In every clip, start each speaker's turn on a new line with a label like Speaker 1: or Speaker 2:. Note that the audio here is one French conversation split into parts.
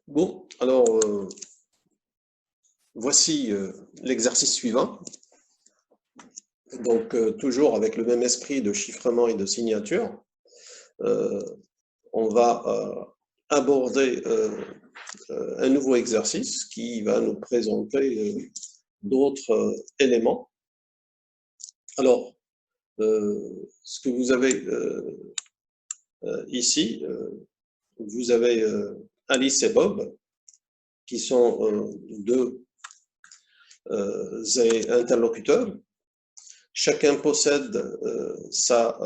Speaker 1: Bon, alors voici l'exercice suivant. Donc, toujours avec le même esprit de chiffrement et de signature, euh, on va aborder un nouveau exercice qui va nous présenter d'autres éléments. Alors, ce que vous avez ici, vous avez Alice et Bob, qui sont deux interlocuteurs. Chacun possède sa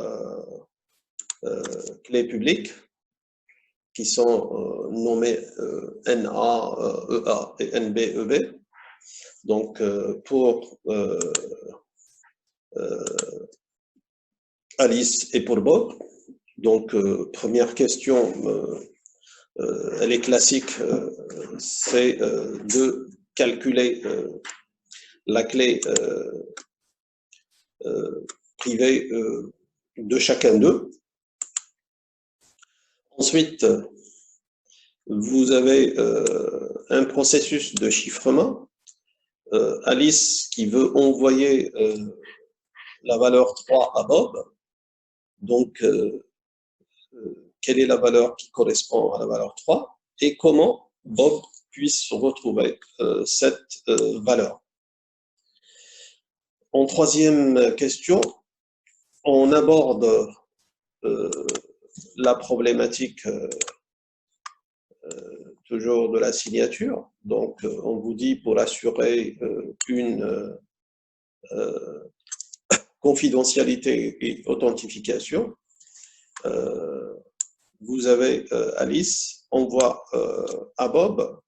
Speaker 1: clé publique, qui sont nommées NA, EA et NB, EB. Donc, pour Alice et pour Bob, donc première question, elle est classique, c'est de calculer la clé privée de chacun d'eux. Ensuite, vous avez un processus de chiffrement. Alice qui veut envoyer la valeur 3 à Bob. Donc, quelle est la valeur qui correspond à la valeur 3 et comment Bob puisse retrouver cette valeur. En troisième question, on aborde la problématique toujours de la signature. Donc, on vous dit pour assurer une confidentialité et authentification, vous avez Alice envoie à Bob,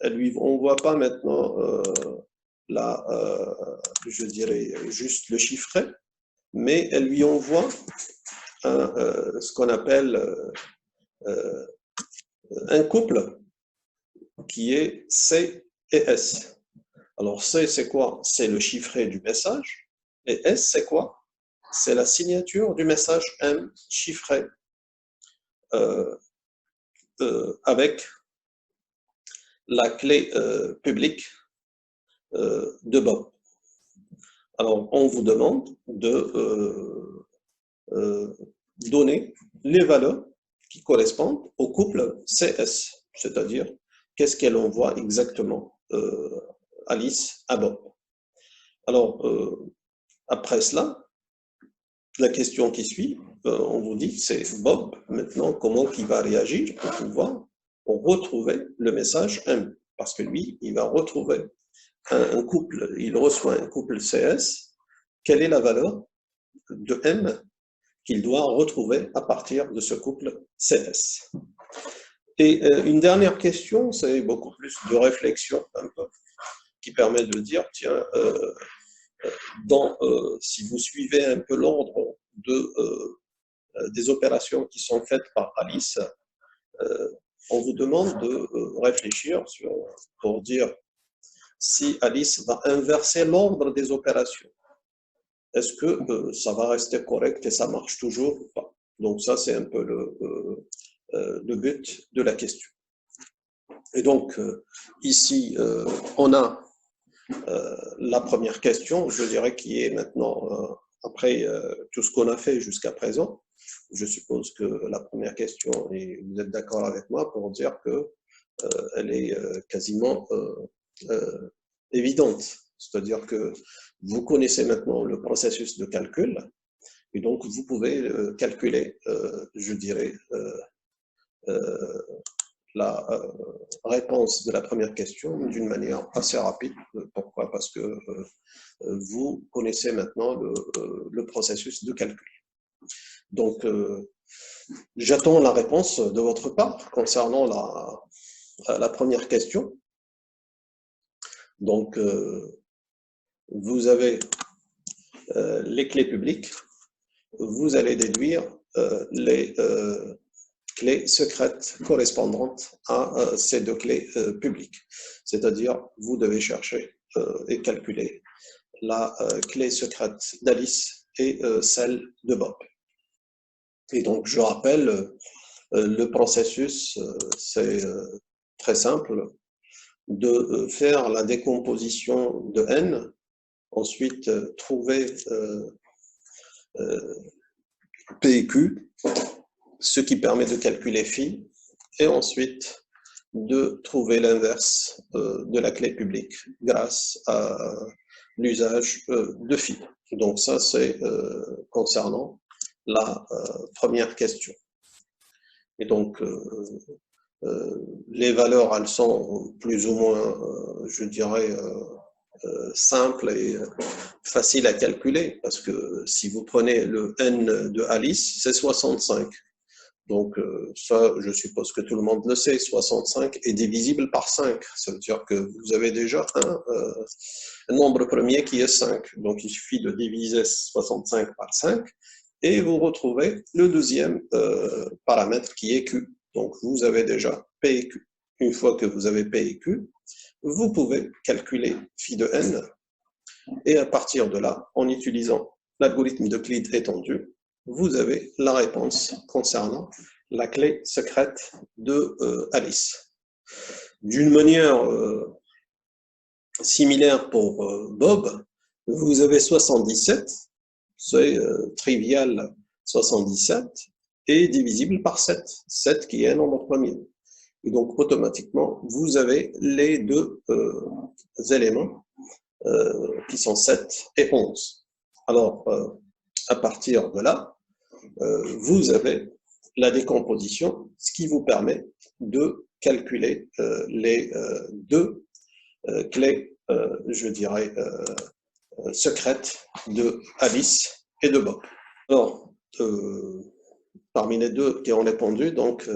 Speaker 1: elle lui envoie pas maintenant je dirais juste le chiffret, mais elle lui envoie ce qu'on appelle un couple qui est C et S. Alors C, c'est quoi? C'est le chiffret du message. Et S, c'est quoi? C'est la signature du message M chiffré avec la clé publique de Bob. Alors, on vous demande de donner les valeurs qui correspondent au couple CS, c'est-à-dire qu'est-ce qu'elle envoie exactement Alice à Bob. Alors, après cela, la question qui suit, on vous dit, c'est Bob, maintenant, comment il va réagir pour pouvoir retrouver le message M, parce que lui, il va retrouver un couple, il reçoit un couple CS, quelle est la valeur de M qu'il doit retrouver à partir de ce couple CS. Et une dernière question, c'est beaucoup plus de réflexion, un peu, qui permet de dire, tiens, si vous suivez un peu l'ordre des opérations qui sont faites par Alice, on vous demande de réfléchir pour dire si Alice va inverser l'ordre des opérations. Est-ce que ça va rester correct et ça marche toujours ou pas? Donc ça, c'est un peu le but de la question. Et donc, ici, on a la première question, je dirais, qui est maintenant, après tout ce qu'on a fait jusqu'à présent, je suppose que la première question, et vous êtes d'accord avec moi pour dire qu'elle est quasiment évidente. C'est-à-dire que vous connaissez maintenant le processus de calcul, et donc vous pouvez calculer, je dirais, la réponse de la première question d'une manière assez rapide. Pourquoi? Parce que vous connaissez maintenant le processus de calcul. Donc, j'attends la réponse de votre part concernant la première question. Donc, vous avez les clés publiques, vous allez déduire les clés secrètes correspondantes à ces deux clés publiques. C'est-à-dire, vous devez chercher et calculer la clé secrète d'Alice et celle de Bob. Et donc, je rappelle, le processus, c'est très simple de faire la décomposition de n, ensuite trouver P et Q, ce qui permet de calculer phi, et ensuite de trouver l'inverse de la clé publique grâce à l'usage de phi. Donc ça, c'est concernant la première question. Et donc, les valeurs, elles sont plus ou moins, je dirais, simples et faciles à calculer, parce que si vous prenez le n de Alice, c'est 65. Donc ça, je suppose que tout le monde le sait, 65 est divisible par 5. Ça veut dire que vous avez déjà un nombre premier qui est 5. Donc il suffit de diviser 65 par 5 et vous retrouvez le deuxième paramètre qui est Q. Donc vous avez déjà P et Q. Une fois que vous avez P et Q, vous pouvez calculer phi de n, et à partir de là, en utilisant l'algorithme d'Euclide étendu, vous avez la réponse concernant la clé secrète de Alice. D'une manière similaire pour Bob, vous avez 77, c'est trivial 77, et divisible par 7, 7 qui est un nombre premier. Et donc, automatiquement, vous avez les deux éléments qui sont 7 et 11. Alors, à partir de là, vous avez la décomposition, ce qui vous permet de calculer les deux clés, je dirais, secrètes de Alice et de Bob. Alors, parmi les deux qui ont répondu, donc,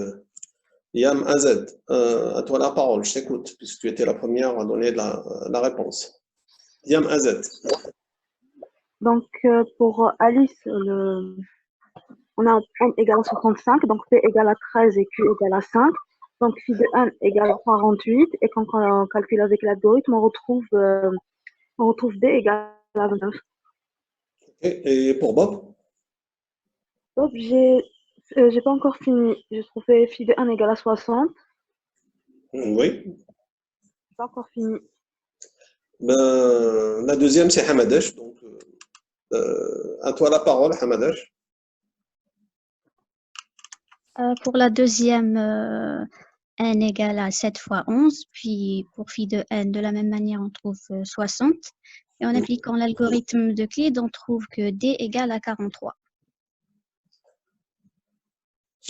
Speaker 1: Yam AZ, à toi la parole, je t'écoute, puisque tu étais la première à donner la réponse. Yam AZ.
Speaker 2: Donc, pour Alice, on a n égale à 65, donc P égale à 13 et Q égale à 5. Donc, phi de n égale à 48. Et quand on calcule avec l'algorithme, on retrouve D égale à 29.
Speaker 1: Et pour Bob?
Speaker 2: Donc, j'ai pas encore fini. J'ai trouvé phi de n égale à 60.
Speaker 1: Oui.
Speaker 2: J'ai pas encore fini.
Speaker 1: Ben, la deuxième, c'est Hamadesh. Donc, à toi la parole, Hamadesh.
Speaker 3: Pour la deuxième, n égale à 7 fois 11, puis pour phi de n, de la même manière, on trouve 60. Et en appliquant l'algorithme d'Euclide, on trouve que d égale à 43.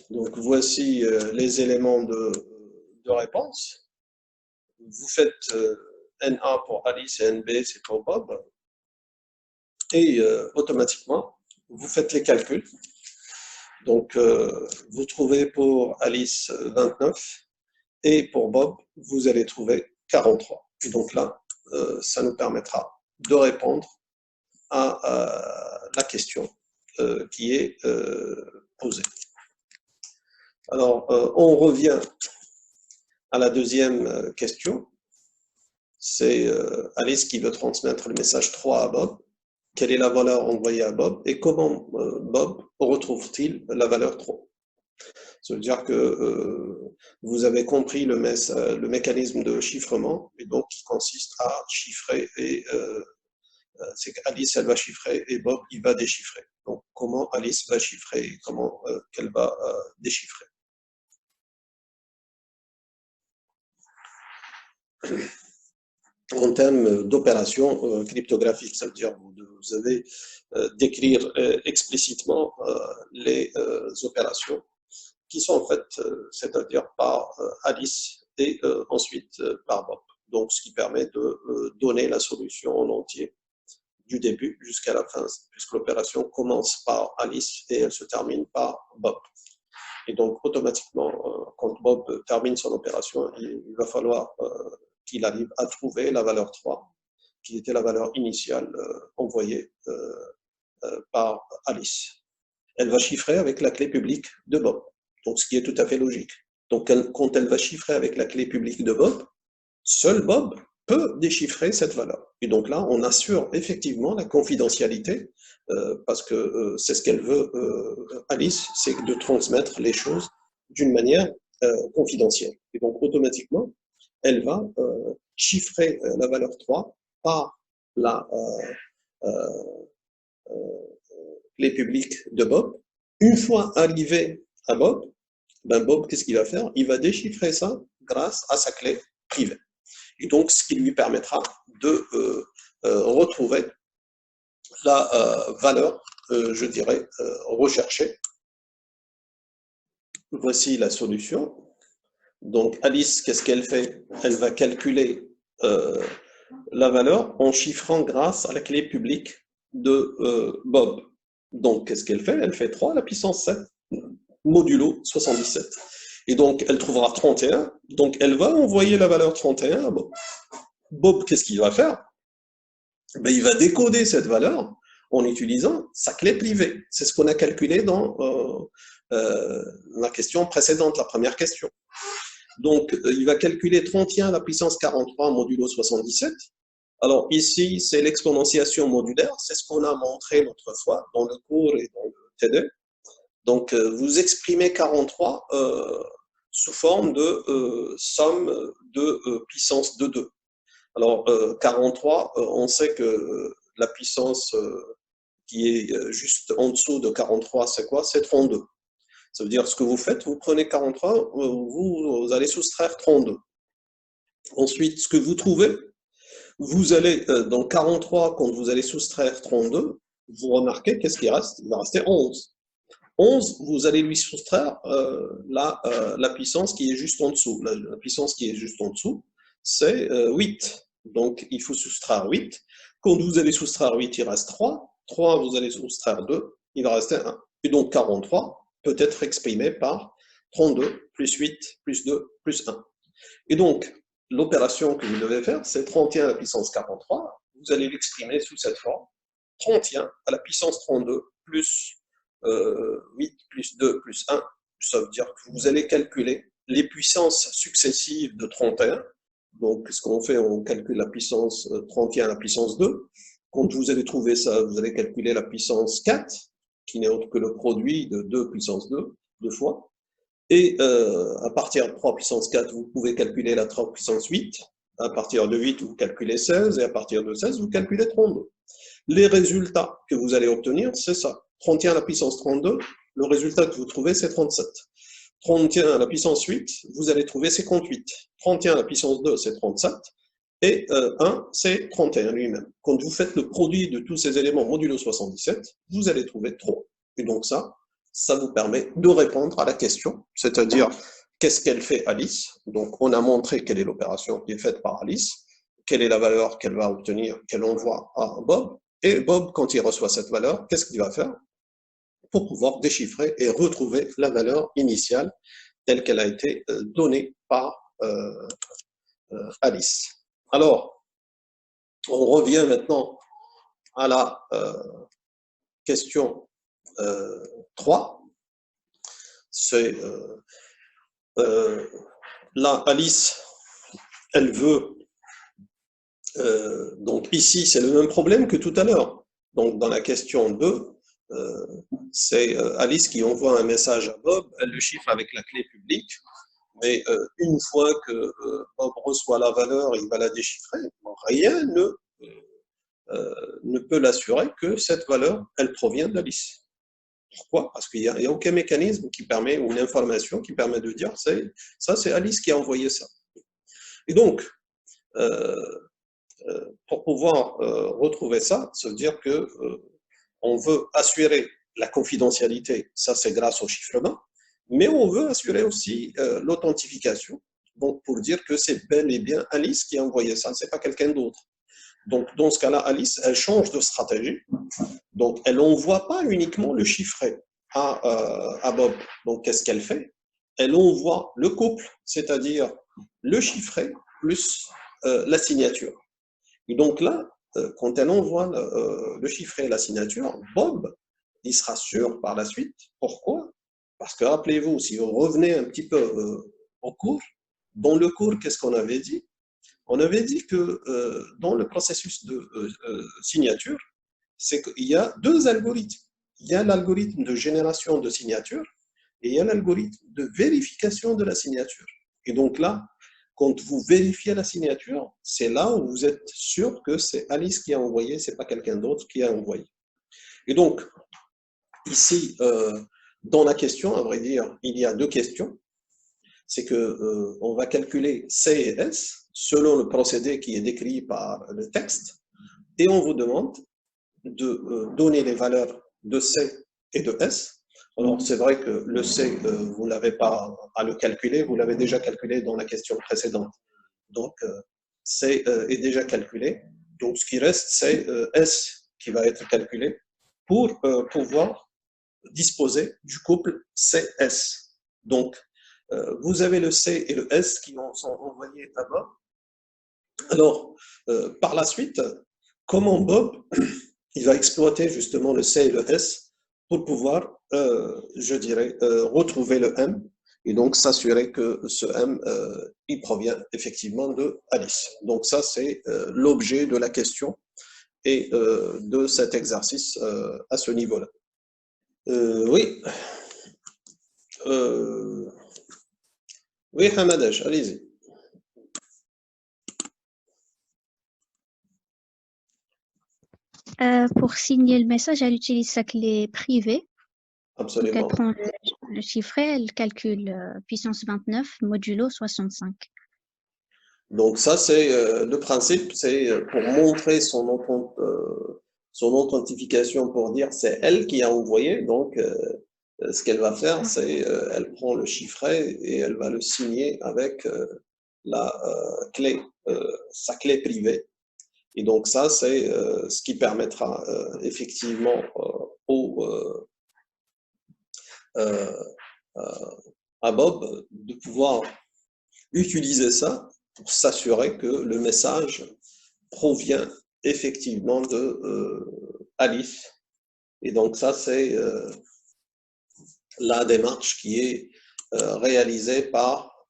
Speaker 1: Donc, voici les éléments de réponse. Vous faites NA pour Alice et NB, c'est pour Bob. Et automatiquement, vous faites les calculs. Donc, vous trouvez pour Alice 29 et pour Bob, vous allez trouver 43. Et donc là, ça nous permettra de répondre à la question qui est posée. Alors, on revient à la deuxième question. C'est Alice qui veut transmettre le message 3 à Bob. Quelle est la valeur envoyée à Bob et comment Bob retrouve-t-il la valeur 3? Ça veut dire que vous avez compris le mécanisme de chiffrement, et donc qui consiste à chiffrer, et c'est qu'Alice, elle va chiffrer et Bob, il va déchiffrer. Donc, comment Alice va chiffrer et comment qu'elle va déchiffrer? En termes d'opération cryptographique, ça veut dire que vous allez décrire explicitement les opérations qui sont faites, c'est-à-dire par Alice et ensuite par Bob. Donc, ce qui permet de donner la solution en entier du début jusqu'à la fin, puisque l'opération commence par Alice et elle se termine par Bob. Et donc, automatiquement, quand Bob termine son opération, il va falloir qu'il arrive à trouver la valeur 3, qui était la valeur initiale envoyée par Alice. Elle va chiffrer avec la clé publique de Bob, donc ce qui est tout à fait logique. Donc, quand elle va chiffrer avec la clé publique de Bob, seul Bob peut déchiffrer cette valeur. Et donc là, on assure effectivement la confidentialité, parce que c'est ce qu'elle veut, Alice, c'est de transmettre les choses d'une manière confidentielle. Et donc, automatiquement, elle va chiffrer la valeur 3 par la clé publique de Bob. Une fois arrivé à Bob, ben Bob, qu'est-ce qu'il va faire? Il va déchiffrer ça grâce à sa clé privée. Et donc, ce qui lui permettra de retrouver la valeur, je dirais, recherchée. Voici la solution. Donc, Alice, qu'est-ce qu'elle fait? Elle va calculer la valeur en chiffrant grâce à la clé publique de Bob. Donc, qu'est-ce qu'elle fait? Elle fait 3 à la puissance 7, modulo 77. Et donc, elle trouvera 31. Donc, elle va envoyer la valeur 31 à Bob. Bob, qu'est-ce qu'il va faire? Ben, il va décoder cette valeur en utilisant sa clé privée. C'est ce qu'on a calculé dans la question précédente, la première question. Donc, il va calculer 31 à la puissance 43 modulo 77. Alors ici, c'est l'exponentiation modulaire, c'est ce qu'on a montré l'autre fois dans le cours et dans le T2. Donc, vous exprimez 43 sous forme de somme de puissance de 2. Alors, 43, on sait que la puissance qui est juste en dessous de 43, c'est quoi? C'est 32. Ça veut dire, ce que vous faites, vous prenez 43, vous allez soustraire 32. Ensuite, ce que vous trouvez, vous allez, dans 43, quand vous allez soustraire 32, vous remarquez, qu'est-ce qui reste? Il va rester 11. 11, vous allez lui soustraire la puissance qui est juste en dessous. La puissance qui est juste en dessous, c'est 8. Donc, il faut soustraire 8. Quand vous allez soustraire 8, il reste 3. 3, vous allez soustraire 2, il va rester 1. Et donc, 43 peut être exprimé par 32 plus 8 plus 2 plus 1. Et donc, l'opération que vous devez faire, c'est 31 à la puissance 43. Vous allez l'exprimer sous cette forme. 31 à la puissance 32 plus 8 plus 2 plus 1. Ça veut dire que vous allez calculer les puissances successives de 31. Donc, ce qu'on fait, on calcule la puissance 31 à la puissance 2. Quand vous allez trouver ça, vous allez calculer la puissance 4, qui n'est autre que le produit de 2 puissance 2, deux fois. Et à partir de 3 puissance 4, vous pouvez calculer la 3 puissance 8. À partir de 8, vous calculez 16. Et à partir de 16, vous calculez 32. Les résultats que vous allez obtenir, c'est ça. 31 à la puissance 32, le résultat que vous trouvez, c'est 37. 31 à la puissance 8, vous allez trouver 58. 31 à la puissance 2, c'est 37. Et 1, c'est 31 lui-même. Quand vous faites le produit de tous ces éléments modulo 77, vous allez trouver 3. Et donc ça vous permet de répondre à la question, c'est-à-dire qu'est-ce qu'elle fait Alice? Donc on a montré quelle est l'opération qui est faite par Alice, quelle est la valeur qu'elle va obtenir, qu'elle envoie à Bob, et Bob, quand il reçoit cette valeur, qu'est-ce qu'il va faire pour pouvoir déchiffrer et retrouver la valeur initiale telle qu'elle a été donnée par Alice. Alors, on revient maintenant à la question 3. C'est là, Alice, elle veut, donc ici, c'est le même problème que tout à l'heure. Donc, dans la question 2, c'est Alice qui envoie un message à Bob, elle le chiffre avec la clé publique, mais une fois que Bob reçoit la valeur, il va la déchiffrer, rien ne peut l'assurer que cette valeur, elle provient d'Alice. Pourquoi? Parce qu'il n'y a aucun mécanisme qui permet, ou une information qui permet de dire, ça c'est Alice qui a envoyé ça. Et donc, pour pouvoir retrouver ça, ça veut dire que on veut assurer la confidentialité, ça c'est grâce au chiffrement, mais on veut assurer aussi l'authentification, donc pour dire que c'est bel et bien Alice qui a envoyé ça, c'est pas quelqu'un d'autre. Donc dans ce cas-là, Alice, elle change de stratégie, donc elle n'envoie pas uniquement le chiffré à Bob. Donc qu'est-ce qu'elle fait? Elle envoie le couple, c'est-à-dire le chiffré plus la signature. Et donc là, quand elle envoie le chiffré et la signature, Bob, il sera sûr par la suite. Pourquoi? Parce que rappelez-vous, si vous revenez un petit peu au cours, dans le cours, qu'est-ce qu'on avait dit? On avait dit que dans le processus de signature, c'est qu'il y a deux algorithmes. Il y a l'algorithme de génération de signature et il y a l'algorithme de vérification de la signature. Et donc là, quand vous vérifiez la signature, c'est là où vous êtes sûr que c'est Alice qui a envoyé, c'est pas quelqu'un d'autre qui a envoyé. Et donc, ici, dans la question, à vrai dire, il y a deux questions. C'est que on va calculer C et S selon le procédé qui est décrit par le texte, et on vous demande de donner les valeurs de C et de S. Alors, c'est vrai que le C, vous n'avez pas à le calculer, vous l'avez déjà calculé dans la question précédente. Donc, C est déjà calculé. Donc, ce qui reste, c'est S qui va être calculé pour pouvoir disposer du couple CS. Donc, vous avez le C et le S qui sont envoyés à Bob. Alors, par la suite, comment Bob il va exploiter justement le C et le S pour pouvoir, je dirais, retrouver le M et donc s'assurer que ce M, il provient effectivement de Alice. Donc ça, c'est l'objet de la question et de cet exercice à ce niveau-là. Oui. Oui, Hamadaj, allez-y.
Speaker 3: Pour signer le message, elle utilise sa clé privée. Donc, elle
Speaker 1: Absolument.
Speaker 3: prend le chiffret, elle calcule puissance 29 modulo 65.
Speaker 1: Donc ça, c'est le principe, c'est pour montrer son authentification, pour dire c'est elle qui a envoyé. Donc, ce qu'elle va faire, c'est elle prend le chiffret et elle va le signer avec la clé, sa clé privée. Et donc ça, c'est ce qui permettra effectivement à Bob de pouvoir utiliser ça pour s'assurer que le message provient effectivement de Alice. Et donc ça, c'est la démarche qui est réalisée par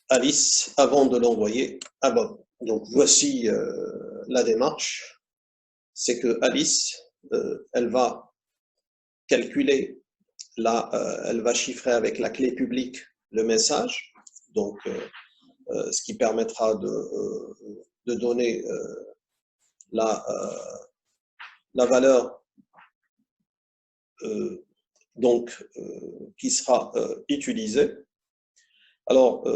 Speaker 1: Alice avant de l'envoyer à Bob. Donc voici la démarche. C'est que Alice, elle va calculer, elle va chiffrer avec la clé publique le message, donc ce qui permettra de donner la valeur qui sera utilisée. Alors,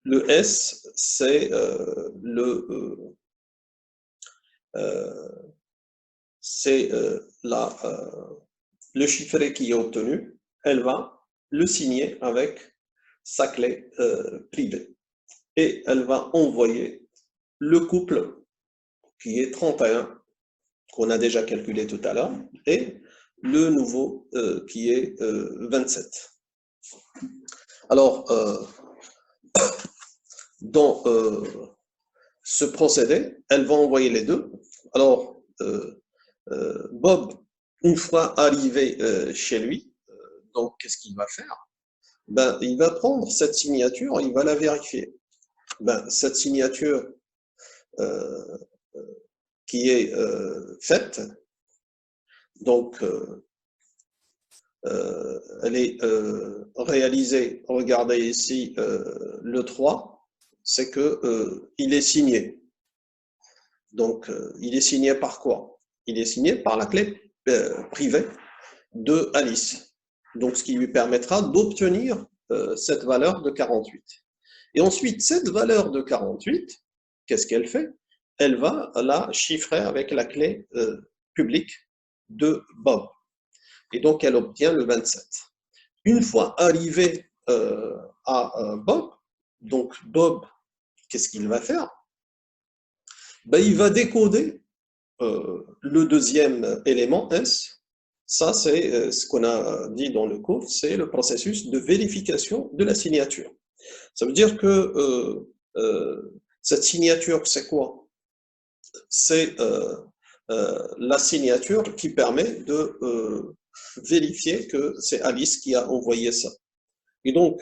Speaker 1: le S, c'est le chiffret qui est obtenu. Elle va le signer avec sa clé privée. Et elle va envoyer le couple qui est 31, qu'on a déjà calculé tout à l'heure, et le nouveau qui est 27. Alors, dans ce procédé, elle va envoyer les deux. Alors, Bob, une fois arrivé chez lui, donc qu'est-ce qu'il va faire? Ben, il va prendre cette signature, il va la vérifier. Ben, cette signature qui est faite, donc elle est réalisée, regardez ici le 3, c'est que il est signé. Donc il est signé par quoi? Il est signé par la clé privée de Alice. Donc ce qui lui permettra d'obtenir cette valeur de 48. Et ensuite, cette valeur de 48, qu'est-ce qu'elle fait? Elle va la chiffrer avec la clé publique de Bob. Et donc, elle obtient le 27. Une fois arrivé à Bob, donc Bob, qu'est-ce qu'il va faire? Ben, il va décoder le deuxième élément S. Ça, c'est ce qu'on a dit dans le cours, c'est le processus de vérification de la signature. Ça veut dire que cette signature, c'est quoi? C'est la signature qui permet de vérifier que c'est Alice qui a envoyé ça. Et donc,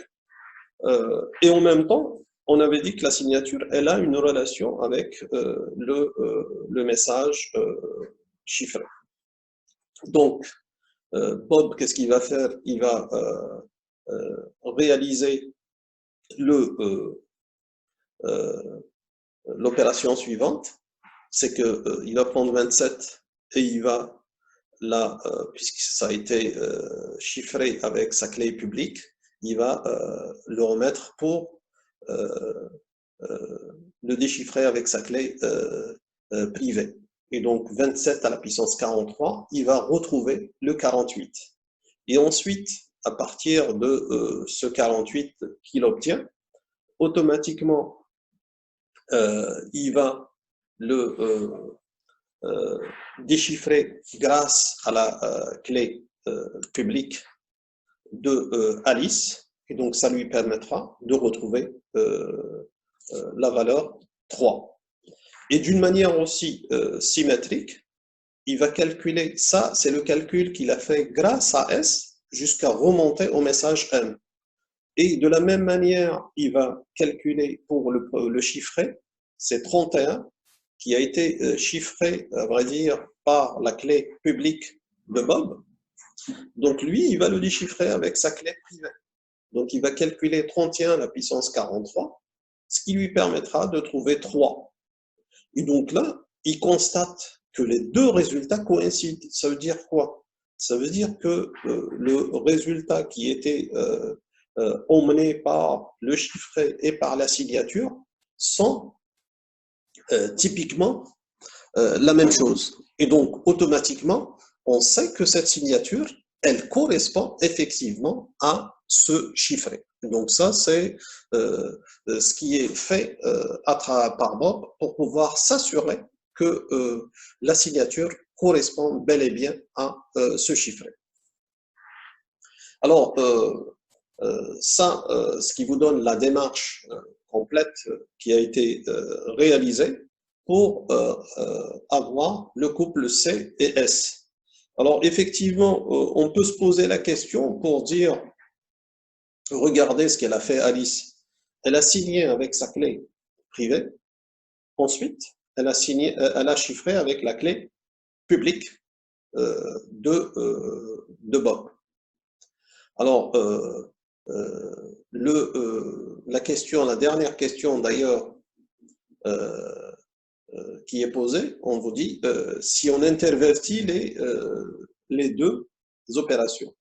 Speaker 1: et en même temps, on avait dit que la signature, elle a une relation avec le message chiffré. Donc, Bob, qu'est-ce qu'il va faire? Il va réaliser l'opération suivante, c'est qu'il va prendre 27 et il va, là, puisque ça a été chiffré avec sa clé publique, il va le remettre pour le déchiffrer avec sa clé privée. Et donc 27 à la puissance 43, il va retrouver le 48. Et ensuite, à partir de ce 48 qu'il obtient, automatiquement, il va le déchiffrer grâce à la clé publique de Alice. Et donc, ça lui permettra de retrouver la valeur 3. Et d'une manière aussi symétrique, il va calculer, ça c'est le calcul qu'il a fait grâce à S jusqu'à remonter au message M. Et de la même manière, il va calculer pour le chiffrer, c'est 31, qui a été chiffré, à vrai dire, par la clé publique de Bob. Donc lui, il va le déchiffrer avec sa clé privée. Donc il va calculer 31 à la puissance 43, ce qui lui permettra de trouver 3. Et donc là, il constate que les deux résultats coïncident. Ça veut dire quoi? Ça veut dire que le résultat qui était emmené par le chiffré et par la signature sont typiquement la même chose. Et donc, automatiquement, on sait que cette signature, elle correspond effectivement à ce chiffré. Donc ça, c'est ce qui est fait par Bob pour pouvoir s'assurer que la signature correspond bel et bien à ce chiffré. Alors, ça, ce qui vous donne la démarche complète qui a été réalisée pour avoir le couple C et S. Alors, effectivement, on peut se poser la question pour dire, regardez ce qu'elle a fait Alice. Elle a signé avec sa clé privée. Ensuite, elle a chiffré avec la clé publique de Bob. Alors, la dernière question d'ailleurs qui est posée, on vous dit si on intervertit les deux opérations,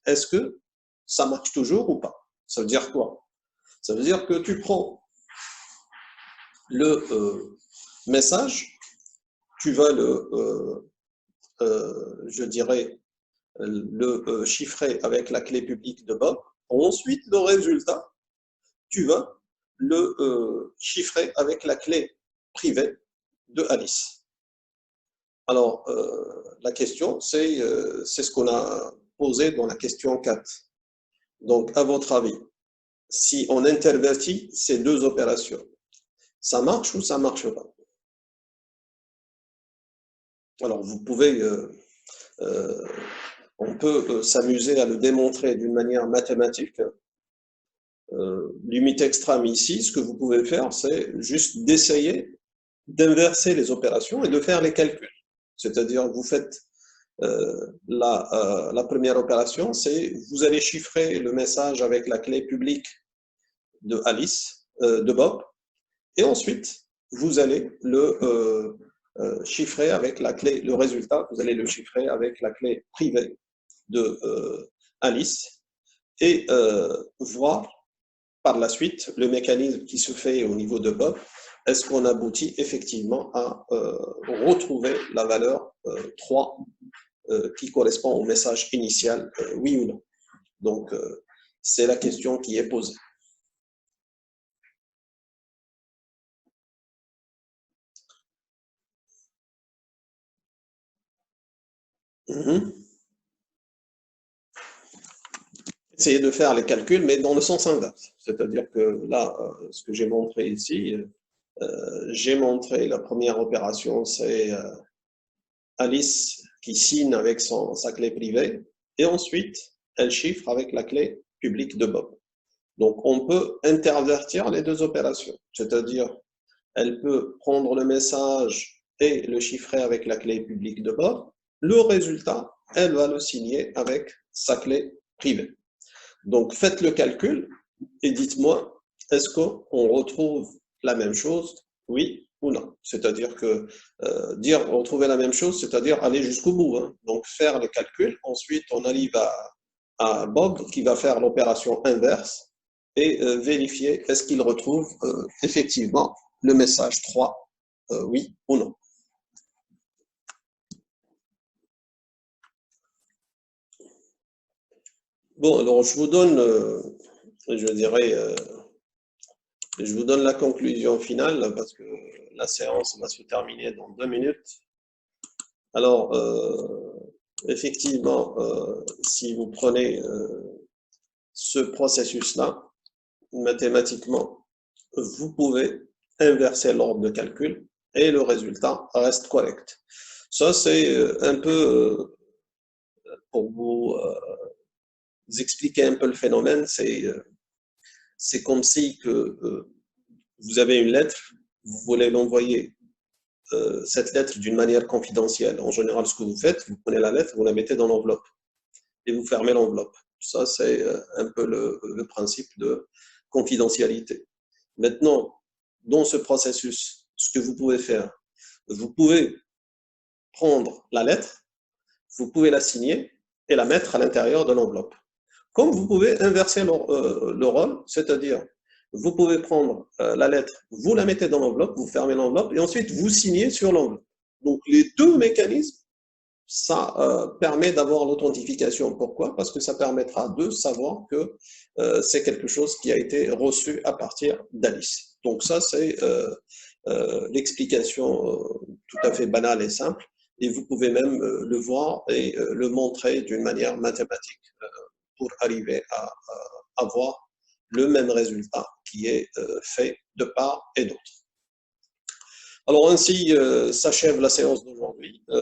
Speaker 1: est-ce que ça marche toujours ou pas? Ça veut dire quoi? Ça veut dire que tu prends le message, tu vas je dirais, le chiffrer avec la clé publique de Bob. Ensuite, le résultat, tu vas le chiffrer avec la clé privée de Alice. Alors, la question, c'est ce qu'on a posé dans la question 4. Donc, à votre avis, si on intervertit ces deux opérations, ça marche ou ça ne marche pas? Alors, vous pouvez, on peut s'amuser à le démontrer d'une manière mathématique. Limite extrême ici, ce que vous pouvez faire, c'est juste d'essayer d'inverser les opérations et de faire les calculs. C'est-à-dire, vous faites la première opération, c'est vous allez chiffrer le message avec la clé publique de Alice, de Bob, et ensuite, vous allez le chiffrer avec la clé, le résultat, vous allez le chiffrer avec la clé privée de Alice, et voir par la suite le mécanisme qui se fait au niveau de Bob. Est-ce qu'on aboutit effectivement à retrouver la valeur 3 qui correspond au message initial, oui ou non? Donc, c'est la question qui est posée. Essayez de faire les calculs, mais dans le sens inverse. C'est-à-dire que là, ce que j'ai montré ici, j'ai montré la première opération, c'est Alice qui signe avec sa clé privée, et ensuite, elle chiffre avec la clé publique de Bob. Donc, on peut intervertir les deux opérations. C'est-à-dire, elle peut prendre le message et le chiffrer avec la clé publique de Bob. Le résultat, elle va le signer avec sa clé privée. Donc, faites le calcul et dites-moi est-ce qu'on retrouve la même chose, oui ou non? C'est-à-dire que dire retrouver la même chose, c'est-à-dire aller jusqu'au bout, hein. Donc faire le calcul, ensuite on arrive à Bob qui va faire l'opération inverse et vérifier est-ce qu'il retrouve effectivement le message 3, oui ou non. Bon, alors je vous donne, je dirais, je vous donne la conclusion finale parce que la séance va se terminer dans 2 minutes. Alors, effectivement, si vous prenez ce processus-là, mathématiquement, vous pouvez inverser l'ordre de calcul et le résultat reste correct. Ça, c'est un peu pour vous expliquer un peu le phénomène, c'est comme si que vous avez une lettre, vous voulez l'envoyer cette lettre d'une manière confidentielle. En général, ce que vous faites, vous prenez la lettre, vous la mettez dans l'enveloppe et vous fermez l'enveloppe. Ça, c'est un peu le principe de confidentialité. Maintenant, dans ce processus, ce que vous pouvez faire, vous pouvez prendre la lettre, vous pouvez la signer et la mettre à l'intérieur de l'enveloppe. Comme vous pouvez inverser le rôle, c'est-à-dire vous pouvez prendre la lettre, vous la mettez dans l'enveloppe, vous fermez l'enveloppe et ensuite vous signez sur l'enveloppe. Donc les deux mécanismes, ça permet d'avoir l'authentification. Pourquoi? Parce que ça permettra de savoir que c'est quelque chose qui a été reçu à partir d'Alice. Donc ça, c'est l'explication tout à fait banale et simple. Et vous pouvez même le voir et le montrer d'une manière mathématique pour arriver à avoir le même résultat qui est fait de part et d'autre. Alors ainsi s'achève la séance d'aujourd'hui.